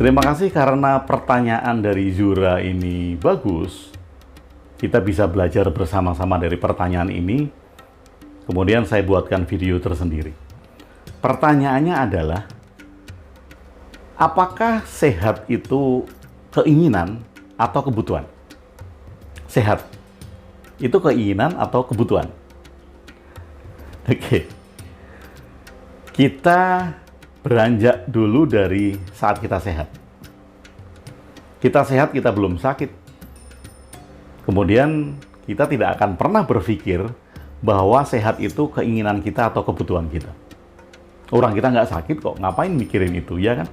Terima kasih karena pertanyaan dari Zura ini bagus. Kita bisa belajar bersama-sama dari pertanyaan ini. Kemudian saya buatkan video tersendiri. Pertanyaannya adalah, apakah sehat itu keinginan atau kebutuhan? Sehat itu keinginan atau kebutuhan? Oke. Kita beranjak dulu dari saat kita sehat. Kita sehat, kita belum sakit. Kemudian kita tidak akan pernah berpikir bahwa sehat itu keinginan kita atau kebutuhan kita. Orang kita nggak sakit kok, ngapain mikirin itu, ya kan?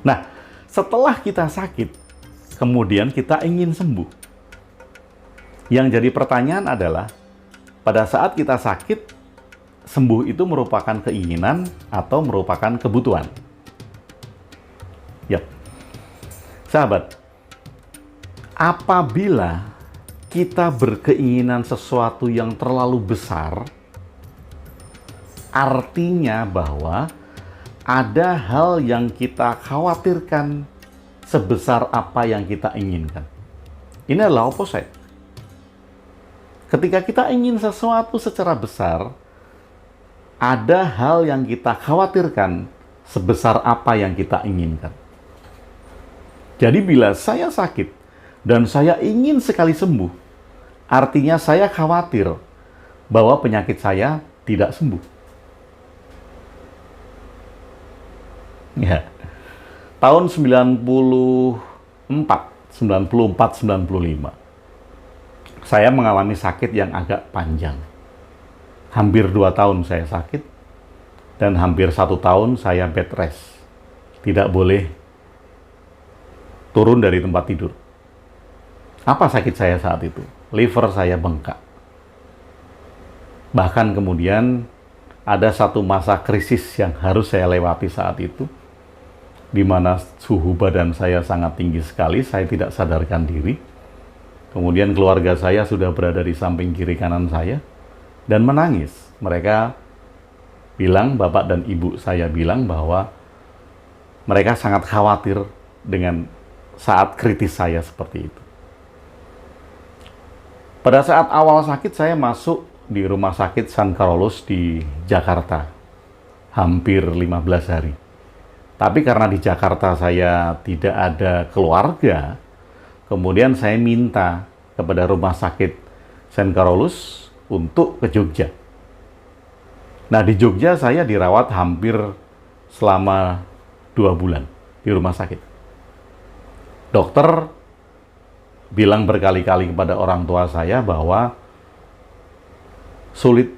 Nah, setelah kita sakit, kemudian kita ingin sembuh. Yang jadi pertanyaan adalah, pada saat kita sakit, sembuh itu merupakan keinginan atau merupakan kebutuhan? Yap. Sahabat, apabila kita berkeinginan sesuatu yang terlalu besar, artinya bahwa ada hal yang kita khawatirkan sebesar apa yang kita inginkan. Ini adalah opposite. Ketika kita ingin sesuatu secara besar, ada hal yang kita khawatirkan sebesar apa yang kita inginkan. Jadi bila saya sakit dan saya ingin sekali sembuh, artinya saya khawatir bahwa penyakit saya tidak sembuh. Ya. Tahun 94-95, saya mengalami sakit yang agak panjang. Hampir 2 tahun saya sakit, dan hampir 1 tahun saya bed rest. Tidak boleh turun dari tempat tidur. Apa sakit saya saat itu? Liver saya bengkak. Bahkan kemudian ada satu masa krisis yang harus saya lewati saat itu, di mana suhu badan saya sangat tinggi sekali, saya tidak sadarkan diri. Kemudian keluarga saya sudah berada di samping kiri kanan saya, dan menangis. Mereka bilang, bapak dan ibu saya bilang bahwa mereka sangat khawatir dengan saat kritis saya seperti itu. Pada saat awal sakit, saya masuk di rumah sakit San Carlos di Jakarta. Hampir 15 hari. Tapi karena di Jakarta saya tidak ada keluarga, kemudian saya minta kepada rumah sakit San Carlos untuk ke Jogja. Nah, di Jogja saya dirawat hampir selama 2 bulan di rumah sakit. Dokter bilang berkali-kali kepada orang tua saya bahwa sulit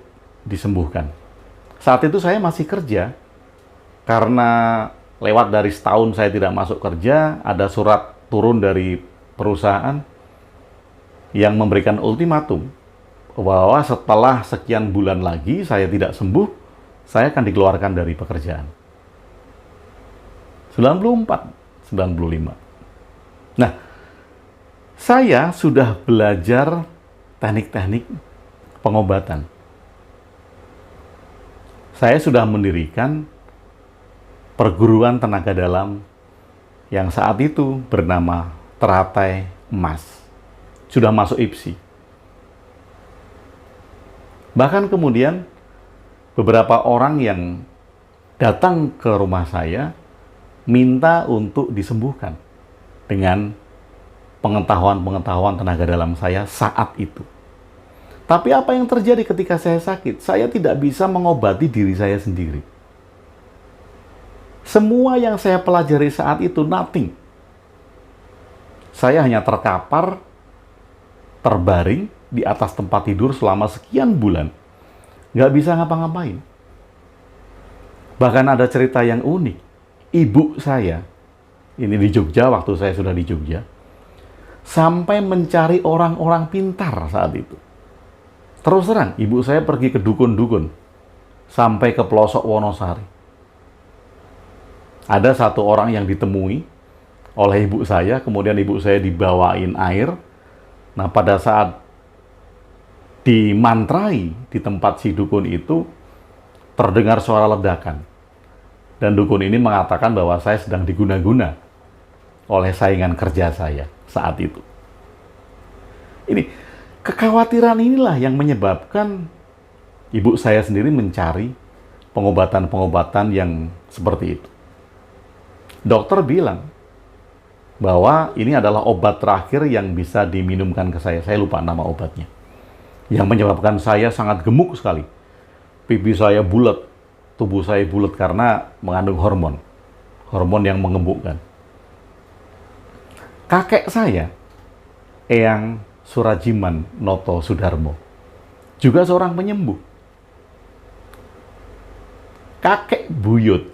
disembuhkan. Saat itu saya masih kerja, karena lewat dari setahun saya tidak masuk kerja, ada surat turun dari perusahaan yang memberikan ultimatum bahwa setelah sekian bulan lagi saya tidak sembuh, saya akan dikeluarkan dari pekerjaan. 94, 95. Nah, saya sudah belajar teknik-teknik pengobatan. Saya sudah mendirikan perguruan tenaga dalam yang saat itu bernama Teratai Emas. Sudah masuk IPSI. Bahkan kemudian beberapa orang yang datang ke rumah saya minta untuk disembuhkan dengan pengetahuan-pengetahuan tenaga dalam saya saat itu. Tapi apa yang terjadi ketika saya sakit? Saya tidak bisa mengobati diri saya sendiri. Semua yang saya pelajari saat itu, nothing. Saya hanya terkapar, terbaring di atas tempat tidur selama sekian bulan. Nggak bisa ngapa-ngapain. Bahkan ada cerita yang unik. Ibu saya, ini di Jogja, waktu saya sudah di Jogja, sampai mencari orang-orang pintar saat itu. Terus terang, ibu saya pergi ke dukun-dukun, sampai ke pelosok Wonosari. Ada satu orang yang ditemui oleh ibu saya, kemudian ibu saya dibawain air. Nah, pada saat dimantrai di tempat si dukun itu, terdengar suara ledakan. Dan dukun ini mengatakan bahwa saya sedang diguna-guna oleh saingan kerja saya saat itu. Ini, kekhawatiran inilah yang menyebabkan ibu saya sendiri mencari pengobatan-pengobatan yang seperti itu. Dokter bilang bahwa ini adalah obat terakhir yang bisa diminumkan ke saya. Saya lupa nama obatnya. Yang menyebabkan saya sangat gemuk sekali. Pipi saya bulat, tubuh saya bulat karena mengandung hormon. Hormon yang mengembukkan. Kakek saya, Eyang Surajiman Noto Sudarmo, juga seorang penyembuh. Kakek buyut,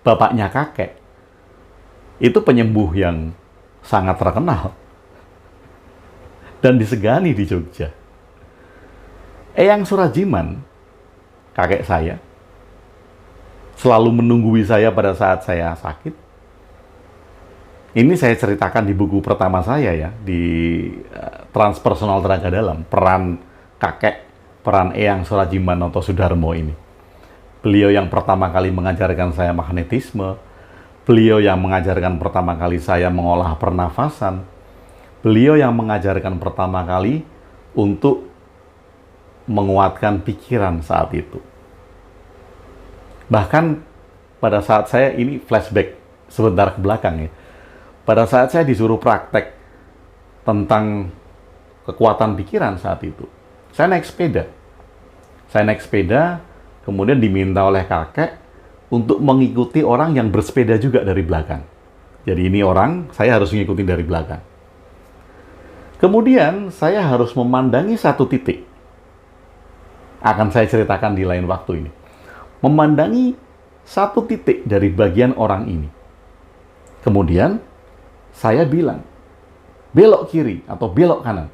bapaknya kakek, itu penyembuh yang sangat terkenal dan disegani di Jogja. Eyang Surajiman, kakek saya, selalu menunggui saya pada saat saya sakit. Ini saya ceritakan di buku pertama saya ya, di Transpersonal Tenaga Dalam, peran kakek, peran Eyang Surajiman Noto Sudarmo ini. Beliau yang pertama kali mengajarkan saya magnetisme, beliau yang mengajarkan pertama kali saya mengolah pernafasan, beliau yang mengajarkan pertama kali untuk menguatkan pikiran saat itu. Bahkan pada saat saya, ini flashback sebentar ke belakang ya, pada saat saya disuruh praktek tentang kekuatan pikiran saat itu, saya naik sepeda. Saya naik sepeda, kemudian diminta oleh kakek untuk mengikuti orang yang bersepeda juga dari belakang. Jadi ini orang, saya harus mengikuti dari belakang. Kemudian saya harus memandangi satu titik. Akan saya ceritakan di lain waktu ini. Memandangi satu titik dari bagian orang ini. Kemudian saya bilang, belok kiri atau belok kanan.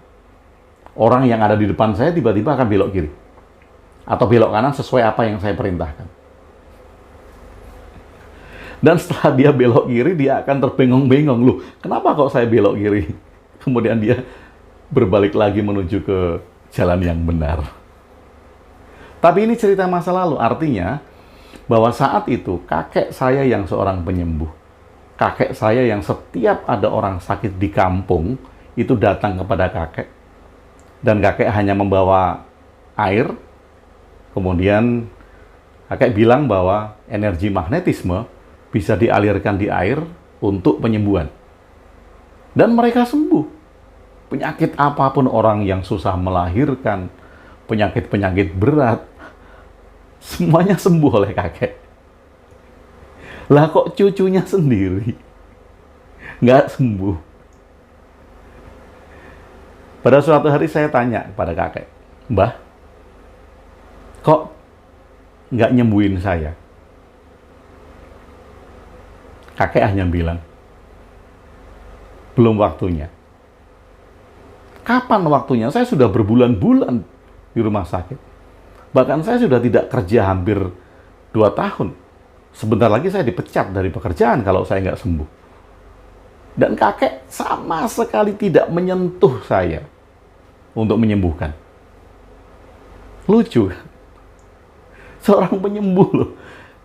Orang yang ada di depan saya tiba-tiba akan belok kiri. Atau belok kanan sesuai apa yang saya perintahkan. Dan setelah dia belok kiri, dia akan terbengong-bengong. Loh, kenapa kok saya belok kiri? Kemudian dia berbalik lagi menuju ke jalan yang benar. Tapi ini cerita masa lalu, artinya bahwa saat itu kakek saya yang seorang penyembuh, kakek saya yang setiap ada orang sakit di kampung, itu datang kepada kakek. Dan kakek hanya membawa air, kemudian kakek bilang bahwa energi magnetisme bisa dialirkan di air untuk penyembuhan. Dan mereka sembuh. Penyakit apapun, orang yang susah melahirkan, penyakit-penyakit berat, semuanya sembuh oleh kakek. Lah kok cucunya sendiri nggak sembuh? Pada suatu hari saya tanya kepada kakek, Mbah, kok nggak nyembuhin saya? Kakek hanya bilang, belum waktunya. Kapan waktunya? Saya sudah berbulan-bulan di rumah sakit. Bahkan saya sudah tidak kerja hampir 2 tahun. Sebentar lagi saya dipecat dari pekerjaan kalau saya nggak sembuh. Dan kakek sama sekali tidak menyentuh saya untuk menyembuhkan. Lucu kan? Seorang penyembuh loh.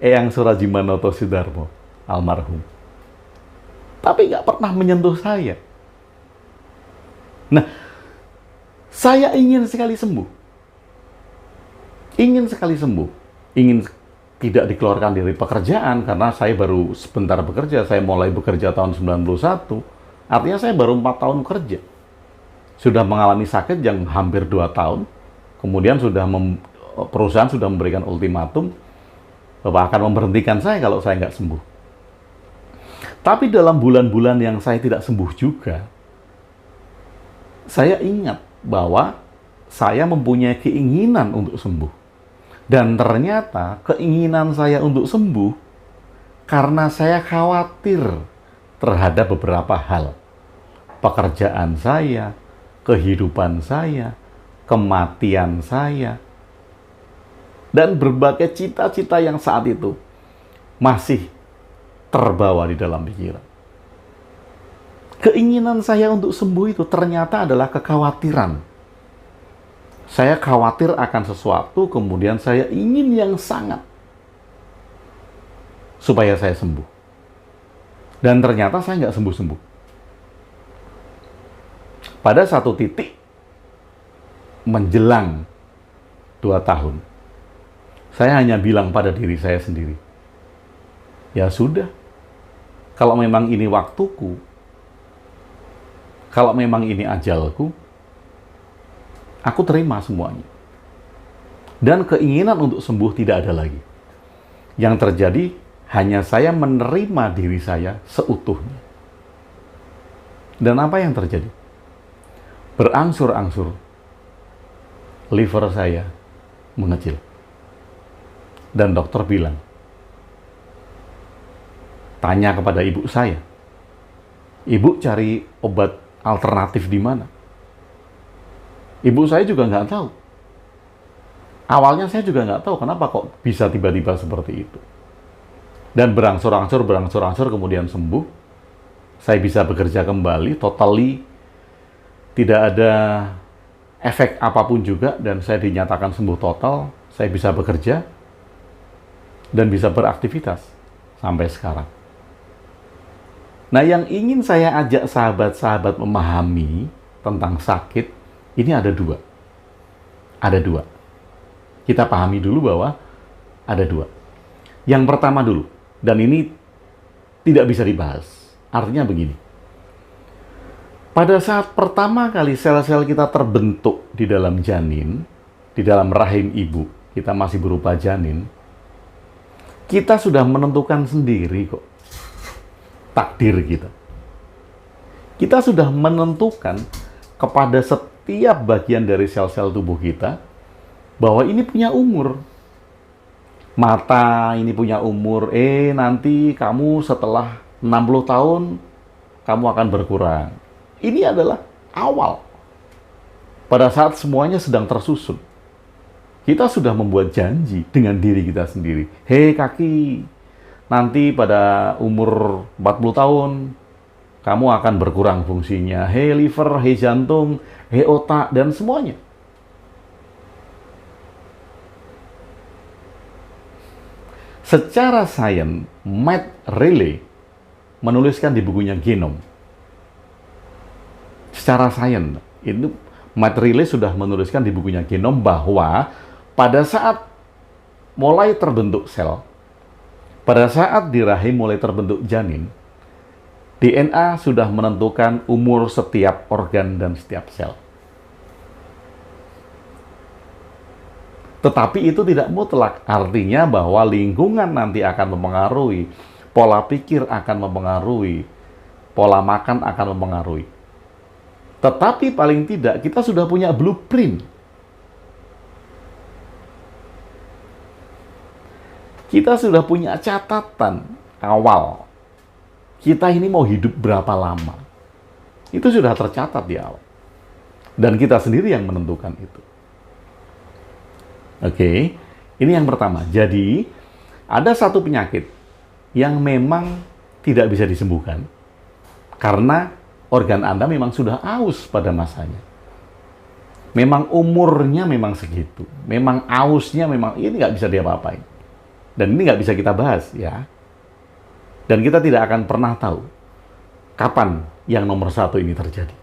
Eyang Surajiman Noto Sudarmo, almarhum. Tapi nggak pernah menyentuh saya. Nah, saya ingin sekali sembuh. Ingin sekali sembuh. Ingin tidak dikeluarkan dari pekerjaan, karena saya baru sebentar bekerja. Saya mulai bekerja tahun 91. Artinya saya baru 4 tahun kerja. Sudah mengalami sakit yang hampir 2 tahun. Kemudian perusahaan sudah memberikan ultimatum bahwa akan memberhentikan saya kalau saya nggak sembuh. Tapi dalam bulan-bulan yang saya tidak sembuh juga, saya ingat bahwa saya mempunyai keinginan untuk sembuh. Dan ternyata keinginan saya untuk sembuh karena saya khawatir terhadap beberapa hal. Pekerjaan saya, kehidupan saya, kematian saya, dan berbagai cita-cita yang saat itu masih terbawa di dalam pikiran. Keinginan saya untuk sembuh itu ternyata adalah kekhawatiran. Saya khawatir akan sesuatu, kemudian saya ingin yang sangat. supaya saya sembuh. Dan ternyata saya nggak sembuh-sembuh. Pada satu titik, menjelang 2 tahun, saya hanya bilang pada diri saya sendiri, ya sudah, kalau memang ini waktuku, kalau memang ini ajalku, aku terima semuanya. Dan keinginan untuk sembuh tidak ada lagi. Yang terjadi, hanya saya menerima diri saya seutuhnya. Dan apa yang terjadi? Berangsur-angsur, liver saya mengecil. Dan dokter bilang, tanya kepada ibu saya, ibu cari obat alternatif di mana? Ibu saya juga nggak tahu. Awalnya saya juga nggak tahu kenapa kok bisa tiba-tiba seperti itu. Dan berangsur-angsur kemudian sembuh. Saya bisa bekerja kembali, totally tidak ada efek apapun juga, dan saya dinyatakan sembuh total. Saya bisa bekerja dan bisa beraktivitas sampai sekarang. Nah, yang ingin saya ajak sahabat-sahabat memahami tentang sakit, ini ada dua. Ada dua. Kita pahami dulu bahwa ada dua. Yang pertama dulu, dan ini tidak bisa dibahas. Artinya begini. Pada saat pertama kali sel-sel kita terbentuk di dalam janin, di dalam rahim ibu, kita masih berupa janin, kita sudah menentukan sendiri kok takdir kita. Kita sudah menentukan kepada setiap bagian dari sel-sel tubuh kita bahwa ini punya umur. Mata ini punya umur, nanti kamu setelah 60 tahun, kamu akan berkurang. Ini adalah awal. Pada saat semuanya sedang tersusun. Kita sudah membuat janji dengan diri kita sendiri. Hei kaki, nanti pada umur 40 tahun, kamu akan berkurang fungsinya. Hei liver, hei jantung, hei otak, dan semuanya. Secara sains, Matt Riley menuliskan di bukunya Genom. Secara sains, itu Matt Riley sudah menuliskan di bukunya Genom bahwa pada saat mulai terbentuk sel, pada saat di rahim mulai terbentuk janin, DNA sudah menentukan umur setiap organ dan setiap sel. Tetapi itu tidak mutlak, artinya bahwa lingkungan nanti akan mempengaruhi, pola pikir akan mempengaruhi, pola makan akan mempengaruhi. Tetapi paling tidak kita sudah punya blueprint. Kita sudah punya catatan awal. Kita ini mau hidup berapa lama. Itu sudah tercatat di awal. Dan kita sendiri yang menentukan itu. Oke, ini yang pertama. Jadi, ada satu penyakit yang memang tidak bisa disembuhkan karena organ Anda memang sudah aus pada masanya. Memang umurnya memang segitu. Memang ausnya memang ini nggak bisa diapa-apain. Dan ini nggak bisa kita bahas, ya. Dan kita tidak akan pernah tahu kapan yang nomor satu ini terjadi.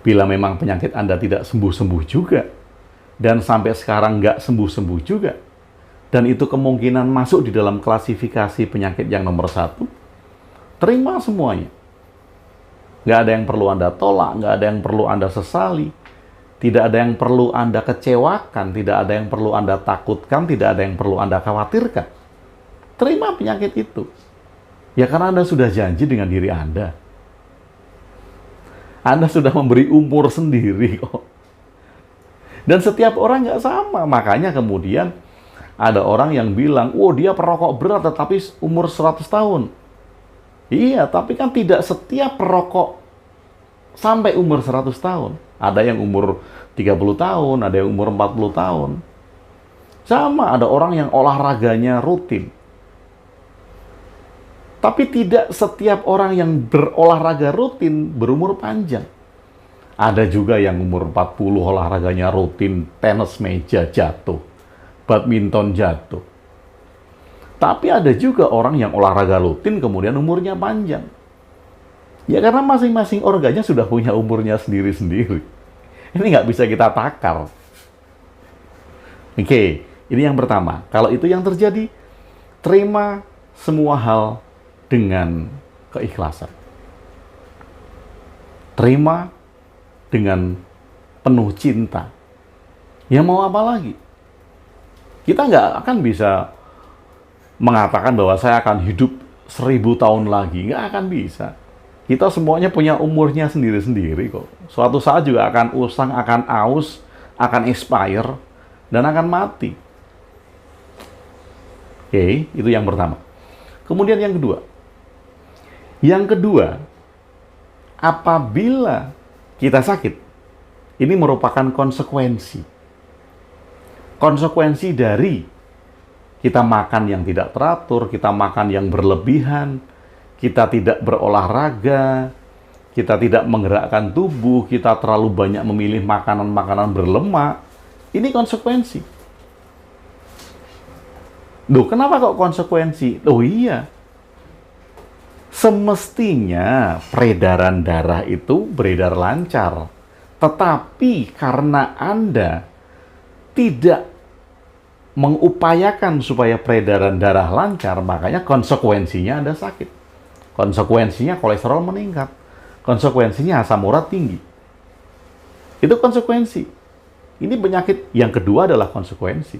Bila memang penyakit Anda tidak sembuh-sembuh juga, dan sampai sekarang nggak sembuh-sembuh juga, dan itu kemungkinan masuk di dalam klasifikasi penyakit yang nomor satu, terima semuanya. Nggak ada yang perlu Anda tolak, nggak ada yang perlu Anda sesali, tidak ada yang perlu Anda kecewakan, tidak ada yang perlu Anda takutkan, tidak ada yang perlu Anda khawatirkan. Terima penyakit itu. Ya karena Anda sudah janji dengan diri Anda. Anda sudah memberi umur sendiri kok. Dan setiap orang nggak sama. Makanya kemudian ada orang yang bilang, oh dia perokok berat tetapi umur 100 tahun. Iya, tapi kan tidak setiap perokok sampai umur 100 tahun. Ada yang umur 30 tahun, ada yang umur 40 tahun. Sama, ada orang yang olahraganya rutin. Tapi tidak setiap orang yang berolahraga rutin berumur panjang. Ada juga yang umur 40 olahraganya rutin, tenis meja jatuh, badminton jatuh. Tapi ada juga orang yang olahraga rutin kemudian umurnya panjang. Ya karena masing-masing organnya sudah punya umurnya sendiri-sendiri. Ini nggak bisa kita takar. Oke, ini yang pertama. Kalau itu yang terjadi, terima semua hal dengan keikhlasan. Terima dengan penuh cinta. Ya mau apa lagi? Kita nggak akan bisa mengatakan bahwa saya akan hidup 1000 tahun lagi. Nggak akan bisa. Kita semuanya punya umurnya sendiri-sendiri kok. Suatu saat juga akan usang, akan aus, akan expire, dan akan mati. Oke, itu yang pertama. Kemudian yang kedua. Yang kedua, apabila kita sakit, ini merupakan konsekuensi. Konsekuensi dari kita makan yang tidak teratur, kita makan yang berlebihan, kita tidak berolahraga, kita tidak menggerakkan tubuh, kita terlalu banyak memilih makanan-makanan berlemak. Ini konsekuensi. Loh, kenapa kok konsekuensi? Oh iya, semestinya peredaran darah itu beredar lancar. Tetapi karena Anda tidak mengupayakan supaya peredaran darah lancar, makanya konsekuensinya Anda sakit. Konsekuensinya kolesterol meningkat. Konsekuensinya asam urat tinggi. Itu konsekuensi. Ini penyakit yang kedua adalah konsekuensi.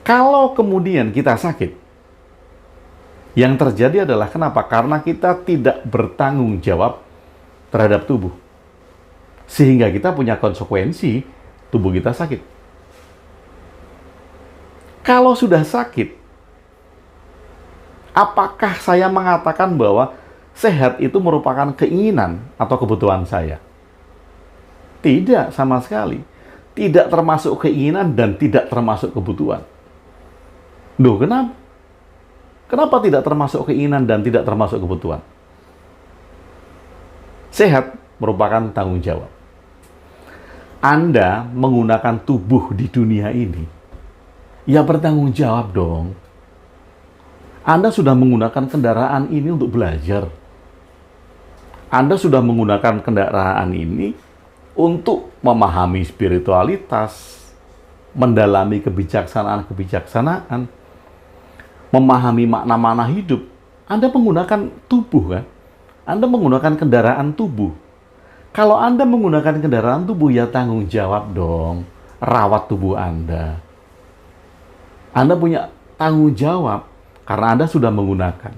Kalau kemudian kita sakit, yang terjadi adalah kenapa? Karena kita tidak bertanggung jawab terhadap tubuh. Sehingga kita punya konsekuensi, tubuh kita sakit. Kalau sudah sakit, apakah saya mengatakan bahwa sehat itu merupakan keinginan atau kebutuhan saya? Tidak, sama sekali. Tidak termasuk keinginan dan tidak termasuk kebutuhan. Loh, kenapa? Kenapa tidak termasuk keinginan dan tidak termasuk kebutuhan? Sehat merupakan tanggung jawab. Anda menggunakan tubuh di dunia ini, ya bertanggung jawab dong. Anda sudah menggunakan kendaraan ini untuk belajar. Anda sudah menggunakan kendaraan ini untuk memahami spiritualitas, mendalami kebijaksanaan-kebijaksanaan, memahami makna-makna hidup. Anda menggunakan tubuh, kan? Anda menggunakan kendaraan tubuh. Kalau Anda menggunakan kendaraan tubuh, ya tanggung jawab dong. Rawat tubuh Anda. Anda punya tanggung jawab karena Anda sudah menggunakan.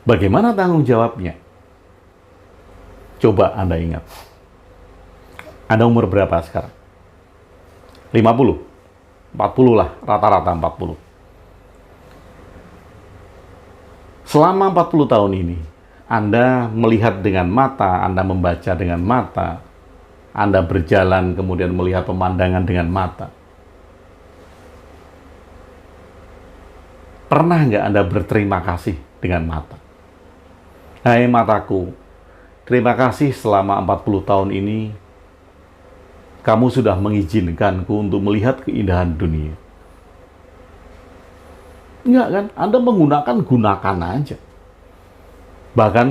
Bagaimana tanggung jawabnya? Coba Anda ingat. Anda umur berapa sekarang? 50? 40 lah, rata-rata 40. Selama 40 tahun ini, Anda melihat dengan mata, Anda membaca dengan mata, Anda berjalan kemudian melihat pemandangan dengan mata. Pernah nggak Anda berterima kasih dengan mata? Hai mataku, terima kasih selama 40 tahun ini, kamu sudah mengizinkanku untuk melihat keindahan dunia. Enggak kan? Anda gunakan aja. Bahkan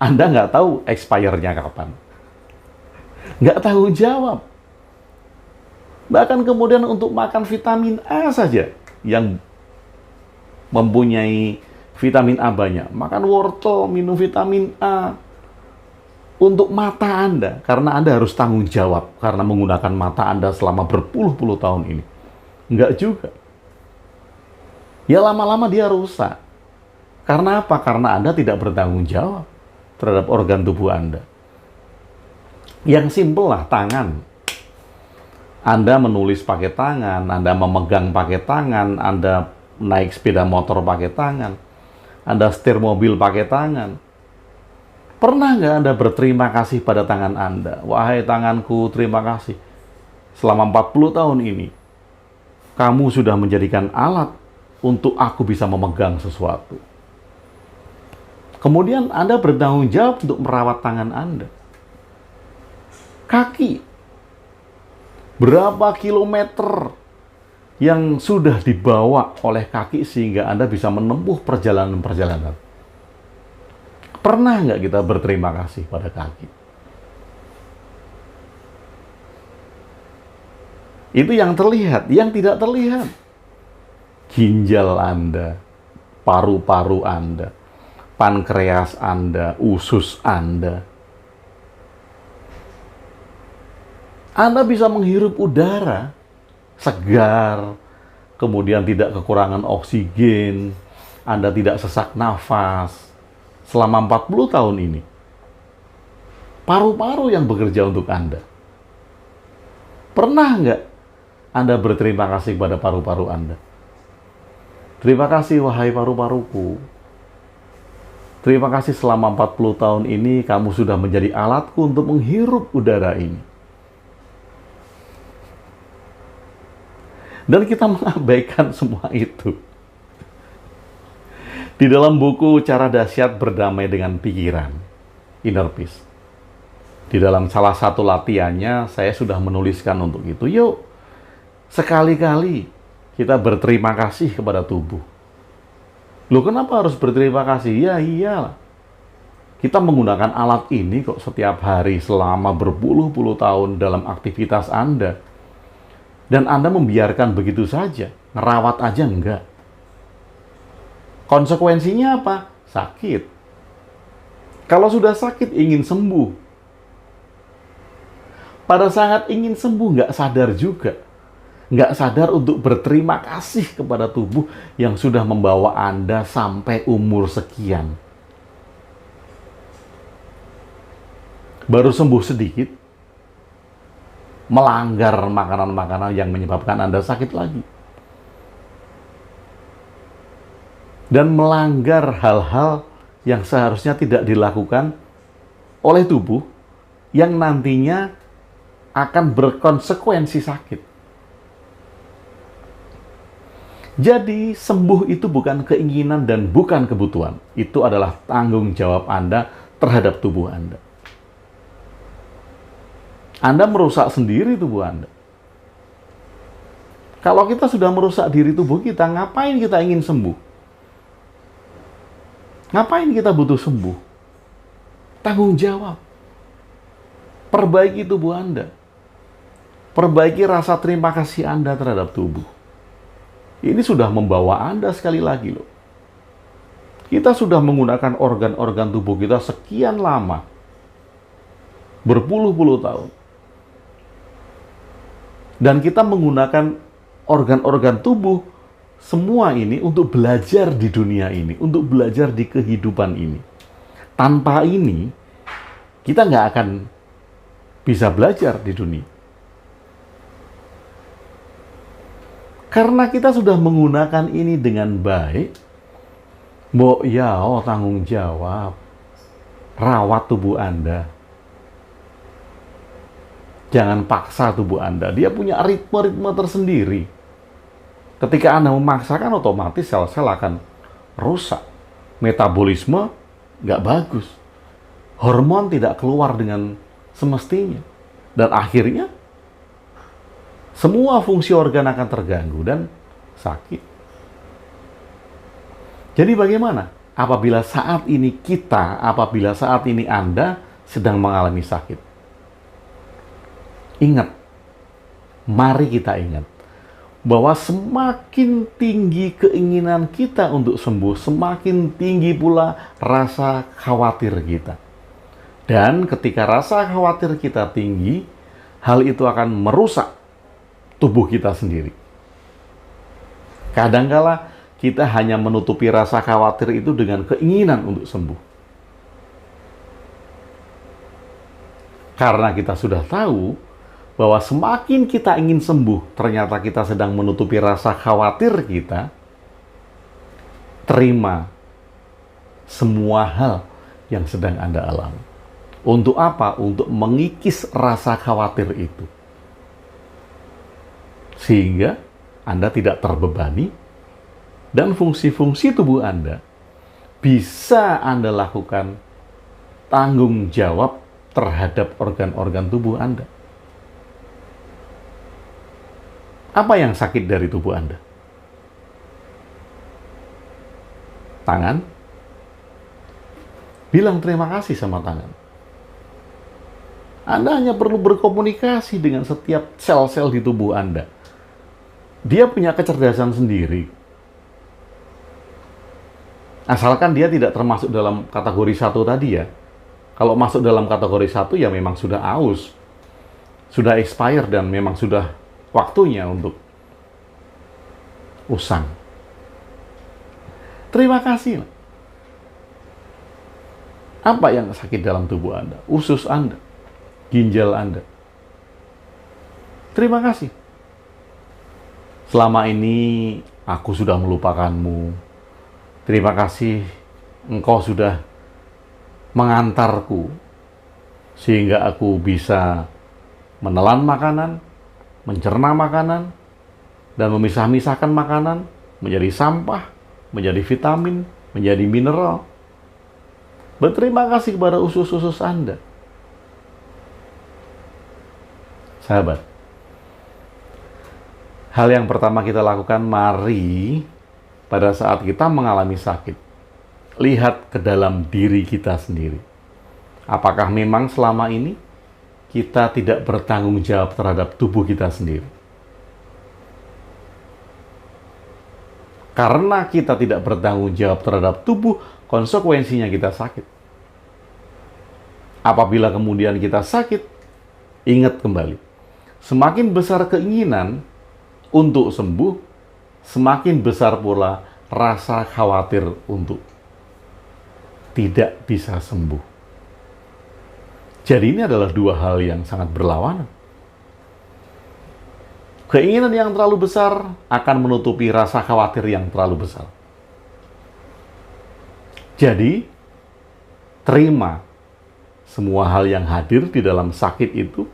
Anda nggak tahu expire-nya kapan. Nggak tanggung jawab. Bahkan kemudian untuk makan vitamin A saja yang mempunyai vitamin A banyak. Makan wortel, minum vitamin A. Untuk mata Anda, karena Anda harus tanggung jawab karena menggunakan mata Anda selama berpuluh-puluh tahun ini. Enggak juga. Ya lama-lama dia rusak. Karena apa? Karena Anda tidak bertanggung jawab terhadap organ tubuh Anda. Yang simpel lah, tangan. Anda menulis pakai tangan, Anda memegang pakai tangan, Anda naik sepeda motor pakai tangan, Anda setir mobil pakai tangan. Pernah nggak Anda berterima kasih pada tangan Anda? Wahai tanganku, terima kasih. Selama 40 tahun ini, kamu sudah menjadikan alat untuk aku bisa memegang sesuatu. Kemudian Anda bertanggung jawab untuk merawat tangan Anda. Kaki. Berapa kilometer yang sudah dibawa oleh kaki sehingga Anda bisa menempuh perjalanan-perjalanan. Pernah nggak kita berterima kasih pada kaki? Itu yang terlihat, yang tidak terlihat. Ginjal Anda, paru-paru Anda, pankreas Anda, usus Anda. Anda bisa menghirup udara segar, kemudian tidak kekurangan oksigen, Anda tidak sesak nafas selama 40 tahun ini. Paru-paru yang bekerja untuk Anda. Pernah nggak Anda berterima kasih kepada paru-paru Anda? Terima kasih wahai paru-paruku. Terima kasih selama 40 tahun ini kamu sudah menjadi alatku untuk menghirup udara ini. Dan kita mengabaikan semua itu. Di dalam buku Cara Dahsyat Berdamai dengan Pikiran, Inner Peace, di dalam salah satu latihannya, saya sudah menuliskan untuk itu. Yuk, sekali-kali kita berterima kasih kepada tubuh. Loh, kenapa harus berterima kasih? Ya iyalah. Kita menggunakan alat ini kok setiap hari selama berpuluh-puluh tahun dalam aktivitas Anda. Dan Anda membiarkan begitu saja, ngerawat aja enggak. Konsekuensinya apa? Sakit. Kalau sudah sakit, ingin sembuh. Pada saat ingin sembuh, nggak sadar juga. Nggak sadar untuk berterima kasih kepada tubuh yang sudah membawa Anda sampai umur sekian. Baru sembuh sedikit, melanggar makanan-makanan yang menyebabkan Anda sakit lagi. Dan melanggar hal-hal yang seharusnya tidak dilakukan oleh tubuh yang nantinya akan berkonsekuensi sakit. Jadi, sembuh itu bukan keinginan dan bukan kebutuhan. Itu adalah tanggung jawab Anda terhadap tubuh Anda. Anda merusak sendiri tubuh Anda. Kalau kita sudah merusak diri tubuh kita, ngapain kita ingin sembuh? Ngapain kita butuh sembuh? Tanggung jawab. Perbaiki tubuh Anda. Perbaiki rasa terima kasih Anda terhadap tubuh. Ini sudah membawa Anda sekali lagi loh. Kita sudah menggunakan organ-organ tubuh kita sekian lama. Berpuluh-puluh tahun. Dan kita menggunakan organ-organ tubuh semua ini untuk belajar di dunia ini, untuk belajar di kehidupan ini. Tanpa ini, kita nggak akan bisa belajar di dunia. Karena kita sudah menggunakan ini dengan baik, tanggung jawab, rawat tubuh Anda. Jangan paksa tubuh Anda. Dia punya ritme-ritme tersendiri. Ketika Anda memaksakan, otomatis sel-sel akan rusak. Metabolisme nggak bagus. Hormon tidak keluar dengan semestinya. Dan akhirnya, semua fungsi organ akan terganggu dan sakit. Jadi bagaimana? Apabila saat ini Anda sedang mengalami sakit. Ingat, mari kita ingat bahwa semakin tinggi keinginan kita untuk sembuh, semakin tinggi pula rasa khawatir kita. Dan ketika rasa khawatir kita tinggi, hal itu akan merusak tubuh kita sendiri. Kadangkala kita hanya menutupi rasa khawatir itu dengan keinginan untuk sembuh. Karena kita sudah tahu bahwa semakin kita ingin sembuh, ternyata kita sedang menutupi rasa khawatir kita. Terima semua hal yang sedang Anda alami. Untuk apa? Untuk mengikis rasa khawatir itu. Sehingga Anda tidak terbebani dan fungsi-fungsi tubuh Anda bisa Anda lakukan tanggung jawab terhadap organ-organ tubuh Anda. Apa yang sakit dari tubuh Anda? Tangan? Bilang terima kasih sama tangan. Anda hanya perlu berkomunikasi dengan setiap sel-sel di tubuh Anda. Dia punya kecerdasan sendiri. Asalkan dia tidak termasuk dalam kategori satu tadi ya. Kalau masuk dalam kategori satu ya memang sudah aus. Sudah expire dan memang sudah waktunya untuk usang. Terima kasih. Apa yang sakit dalam tubuh Anda? Usus Anda, ginjal Anda. Terima kasih. Selama ini aku sudah melupakanmu. Terima kasih engkau sudah mengantarku sehingga aku bisa menelan makanan, mencerna makanan, dan memisah-misahkan makanan menjadi sampah, menjadi vitamin, menjadi mineral. Berterima kasih kepada usus-usus Anda. Sahabat, hal yang pertama kita lakukan, mari pada saat kita mengalami sakit, lihat ke dalam diri kita sendiri. Apakah memang selama ini kita tidak bertanggung jawab terhadap tubuh kita sendiri? Karena kita tidak bertanggung jawab terhadap tubuh, konsekuensinya kita sakit. Apabila kemudian kita sakit, ingat kembali, semakin besar keinginan untuk sembuh, semakin besar pula rasa khawatir untuk tidak bisa sembuh. Jadi ini adalah dua hal yang sangat berlawanan. Keinginan yang terlalu besar akan menutupi rasa khawatir yang terlalu besar. Jadi, terima semua hal yang hadir di dalam sakit itu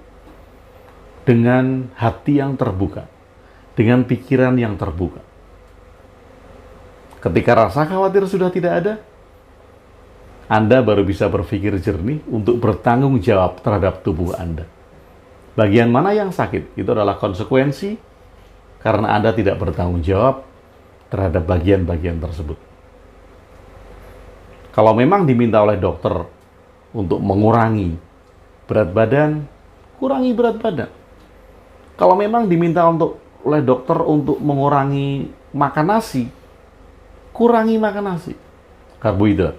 dengan hati yang terbuka, dengan pikiran yang terbuka. Ketika rasa khawatir sudah tidak ada, Anda baru bisa berpikir jernih untuk bertanggung jawab terhadap tubuh Anda. Bagian mana yang sakit? Itu adalah konsekuensi karena Anda tidak bertanggung jawab terhadap bagian-bagian tersebut. Kalau memang diminta oleh dokter untuk mengurangi berat badan, kurangi berat badan. Kalau memang diminta oleh dokter untuk mengurangi makan nasi, kurangi makan nasi, karbohidrat.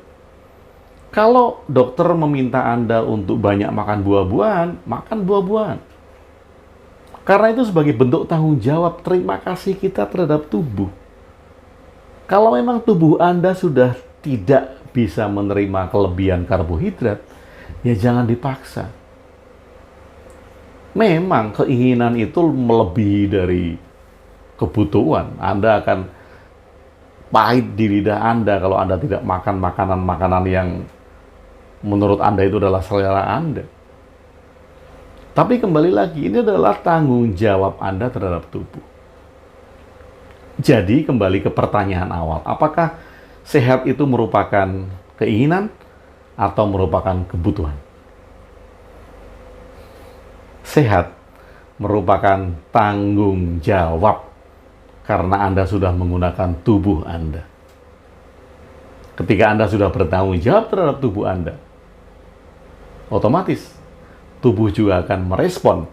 Kalau dokter meminta Anda untuk banyak makan buah-buahan, makan buah-buahan. Karena itu sebagai bentuk tanggung jawab terima kasih kita terhadap tubuh. Kalau memang tubuh Anda sudah tidak bisa menerima kelebihan karbohidrat, ya jangan dipaksa. Memang keinginan itu melebihi dari kebutuhan. Anda akan pahit di lidah Anda kalau Anda tidak makan makanan-makanan yang menurut Anda itu adalah selera Anda. Tapi kembali lagi, ini adalah tanggung jawab Anda terhadap tubuh. Jadi kembali ke pertanyaan awal, apakah sehat itu merupakan keinginan atau merupakan kebutuhan? Sehat merupakan tanggung jawab karena Anda sudah menggunakan tubuh Anda. Ketika Anda sudah bertanggung jawab terhadap tubuh Anda, otomatis tubuh juga akan merespon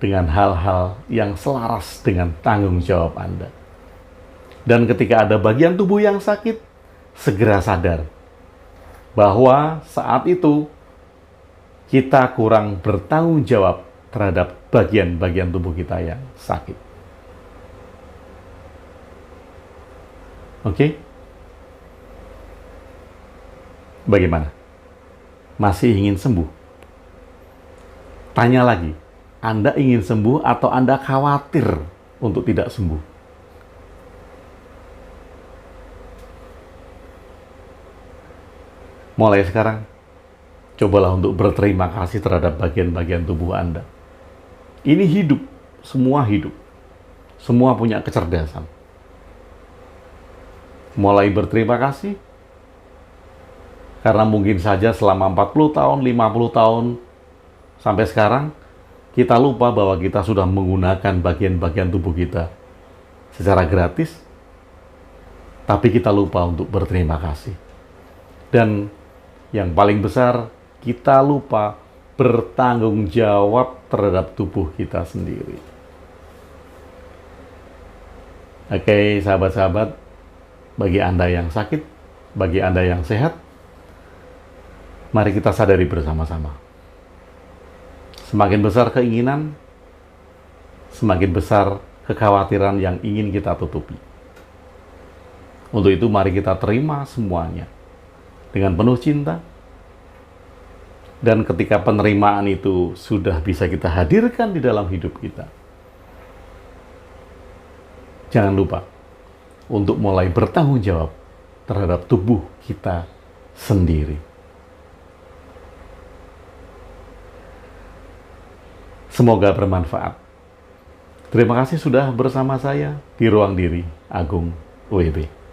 dengan hal-hal yang selaras dengan tanggung jawab Anda. Dan ketika ada bagian tubuh yang sakit, segera sadar bahwa saat itu kita kurang bertanggung jawab terhadap bagian-bagian tubuh kita yang sakit. Oke? Bagaimana? Masih ingin sembuh? Tanya lagi, Anda ingin sembuh atau Anda khawatir untuk tidak sembuh? Mulai sekarang, cobalah untuk berterima kasih terhadap bagian-bagian tubuh Anda. Ini hidup, semua hidup. Semua punya kecerdasan. Mulai berterima kasih, karena mungkin saja selama 40 tahun, 50 tahun, sampai sekarang, Kita lupa bahwa kita sudah menggunakan bagian-bagian tubuh kita secara gratis, tapi kita lupa untuk berterima kasih. Dan yang paling besar, kita lupa bertanggung jawab terhadap tubuh kita sendiri. Oke, sahabat-sahabat, bagi Anda yang sakit, bagi Anda yang sehat, mari kita sadari bersama-sama. Semakin besar keinginan, semakin besar kekhawatiran yang ingin kita tutupi. Untuk itu mari kita terima semuanya dengan penuh cinta. Dan ketika penerimaan itu sudah bisa kita hadirkan di dalam hidup kita, jangan lupa untuk mulai bertanggung jawab terhadap tubuh kita sendiri. Semoga bermanfaat. Terima kasih sudah bersama saya di Ruang Diri Agung WB.